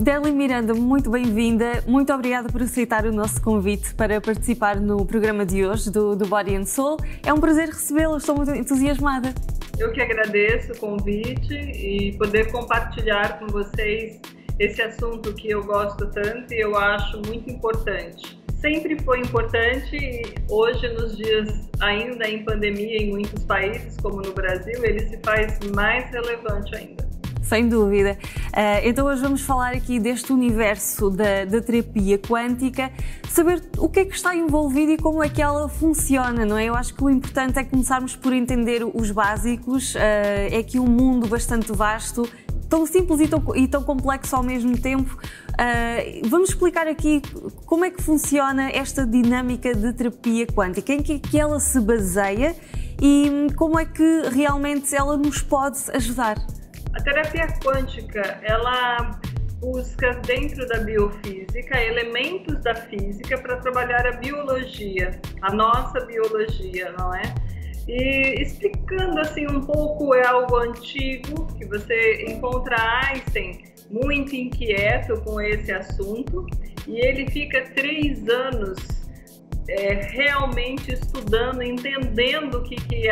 Derli Miranda, muito bem-vinda. Muito obrigada por aceitar o nosso convite para participar no programa de hoje do Body and Soul. É um prazer recebê-la, estou muito entusiasmada. Eu que agradeço o convite e poder compartilhar com vocês esse assunto que eu gosto tanto e eu acho muito importante. Sempre foi importante e hoje, nos dias ainda em pandemia em muitos países, como no Brasil, ele se faz mais relevante ainda. Sem dúvida. Então hoje vamos falar aqui deste universo da terapia quântica, saber o que é que está envolvido e como é que ela funciona, não é? Eu acho que o importante é começarmos por entender os básicos, é que um mundo bastante vasto, tão simples e tão complexo ao mesmo tempo. Vamos explicar aqui como é que funciona esta dinâmica de terapia quântica, em que é que ela se baseia e como é que realmente ela nos pode ajudar. A terapia quântica, ela busca dentro da biofísica elementos da física para trabalhar a biologia, a nossa biologia, não é? E explicando assim um pouco, é algo antigo, que você encontra Einstein muito inquieto com esse assunto e ele fica 3 anos realmente estudando, entendendo o que é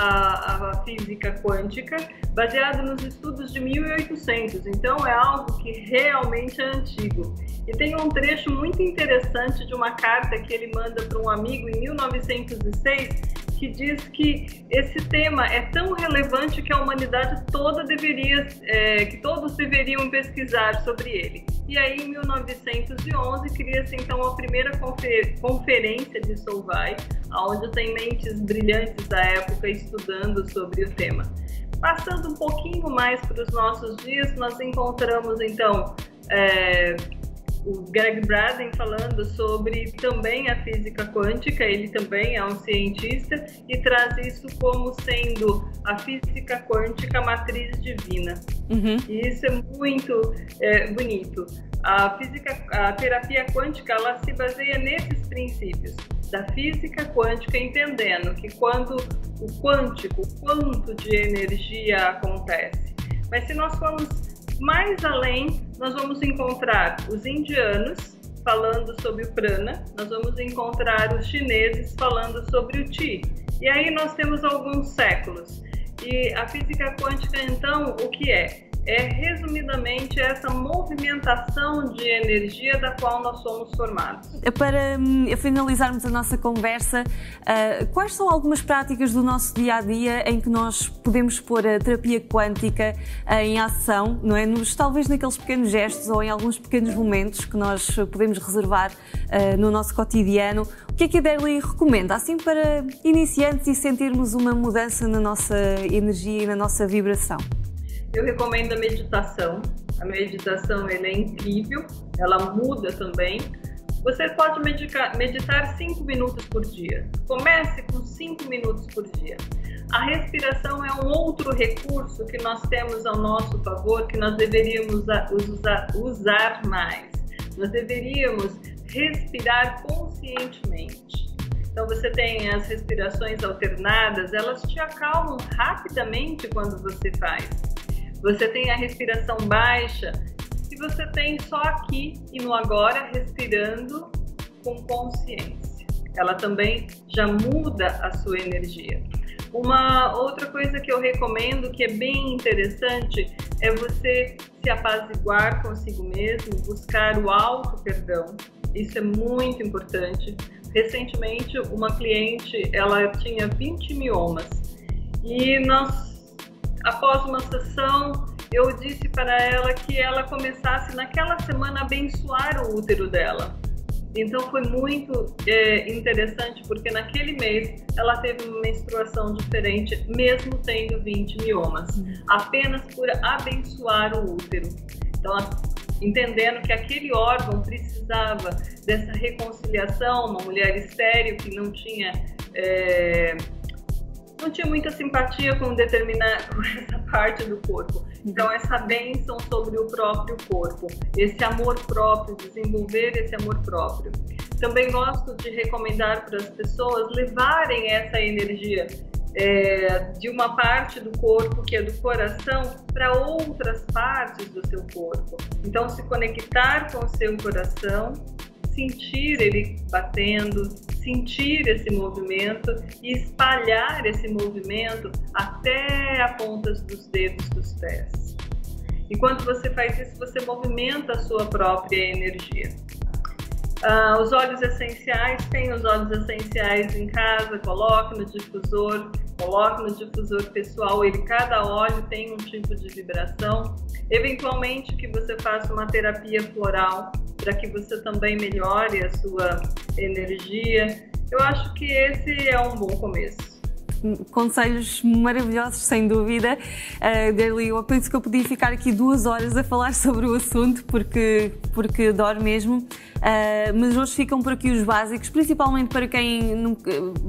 a física quântica, baseado nos estudos de 1800, então é algo que realmente é antigo. E tem um trecho muito interessante de uma carta que ele manda para um amigo em 1906, que diz que esse tema é tão relevante que a humanidade toda que todos deveriam pesquisar sobre ele. E aí, em 1911, cria-se então a primeira conferência de Solvay, onde tem mentes brilhantes da época estudando sobre o tema. Passando um pouquinho mais para os nossos dias, nós encontramos então o Gregg Braden falando sobre também a física quântica. Ele também é um cientista e traz isso como sendo a física quântica matriz divina. E isso é muito bonito. A terapia quântica, ela se baseia nesses princípios da física quântica, entendendo que quando o quântico, o quanto de energia acontece. Mas se nós formos mais além, nós vamos encontrar os indianos falando sobre o prana, nós vamos encontrar os chineses falando sobre o Qi. E aí nós temos alguns séculos. E a física quântica, então, o que é? É, resumidamente, essa movimentação de energia da qual nós somos formados. Para finalizarmos a nossa conversa, quais são algumas práticas do nosso dia-a-dia em que nós podemos pôr a terapia quântica em ação, não é? Talvez naqueles pequenos gestos ou em alguns pequenos momentos que nós podemos reservar no nosso cotidiano. O que é que a Derli recomenda, assim, para iniciantes e sentirmos uma mudança na nossa energia e na nossa vibração? Eu recomendo a meditação. A meditação, ela é incrível, ela muda também. Você pode meditar 5 minutos por dia. Comece com 5 minutos por dia. A respiração é um outro recurso que nós temos ao nosso favor, que nós deveríamos usar mais. Nós deveríamos respirar conscientemente. Então você tem as respirações alternadas, elas te acalmam rapidamente quando você faz. Você tem a respiração baixa, que você tem só aqui e no agora, respirando com consciência. Ela também já muda a sua energia. Uma outra coisa que eu recomendo, que é bem interessante, é você se apaziguar consigo mesmo, buscar o auto-perdão. Isso é muito importante. Recentemente, uma cliente, ela tinha 20 miomas e após uma sessão, eu disse para ela que ela começasse naquela semana a abençoar o útero dela. Então foi muito interessante, porque naquele mês ela teve uma menstruação diferente, mesmo tendo 20 miomas, apenas por abençoar o útero. Então, entendendo que aquele órgão precisava dessa reconciliação, uma mulher estéril que não tinha muita simpatia com essa parte do corpo. Então, essa bênção sobre o próprio corpo, esse amor próprio, desenvolver esse amor próprio. Também gosto de recomendar para as pessoas levarem essa energia de uma parte do corpo, que é do coração, para outras partes do seu corpo. Então, se conectar com o seu coração, sentir ele batendo, sentir esse movimento e espalhar esse movimento até a ponta dos dedos dos pés. E quando você faz isso, você movimenta a sua própria energia. Os óleos essenciais, tem os óleos essenciais em casa, coloque no difusor pessoal, cada óleo tem um tipo de vibração. Eventualmente que você faça uma terapia floral para que você também melhore a sua energia. Eu acho que esse é um bom começo. Conselhos maravilhosos, sem dúvida. Darly, eu penso que eu podia ficar aqui 2 horas a falar sobre o assunto, porque adoro mesmo. Mas hoje ficam por aqui os básicos, principalmente para quem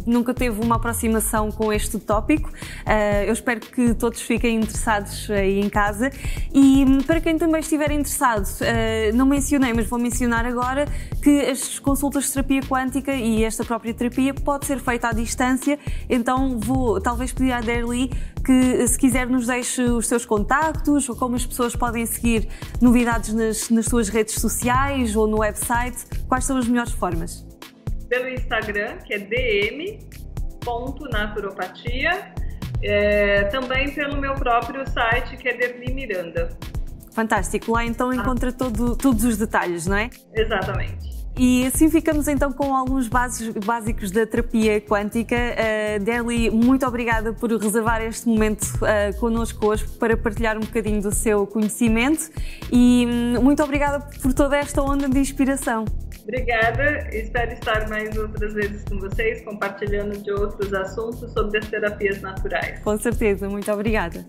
nunca teve uma aproximação com este tópico. Eu espero que todos fiquem interessados aí em casa. E para quem também estiver interessado, não mencionei, mas vou mencionar agora que as consultas de terapia quântica e esta própria terapia pode ser feita à distância. Então vou talvez pedir à Darly que, se quiser, nos deixe os seus contactos ou como as pessoas podem seguir novidades nas suas redes sociais ou no website. Quais são as melhores formas? Pelo Instagram, que é dm.naturopatia, também pelo meu próprio site, que é Darly Miranda. Fantástico, lá então encontra todos os detalhes, não é? Exatamente. E assim ficamos então com alguns básicos da terapia quântica. Darly, muito obrigada por reservar este momento connosco hoje para partilhar um bocadinho do seu conhecimento e muito obrigada por toda esta onda de inspiração. Obrigada, espero estar mais outras vezes com vocês, compartilhando de outros assuntos sobre as terapias naturais. Com certeza, muito obrigada.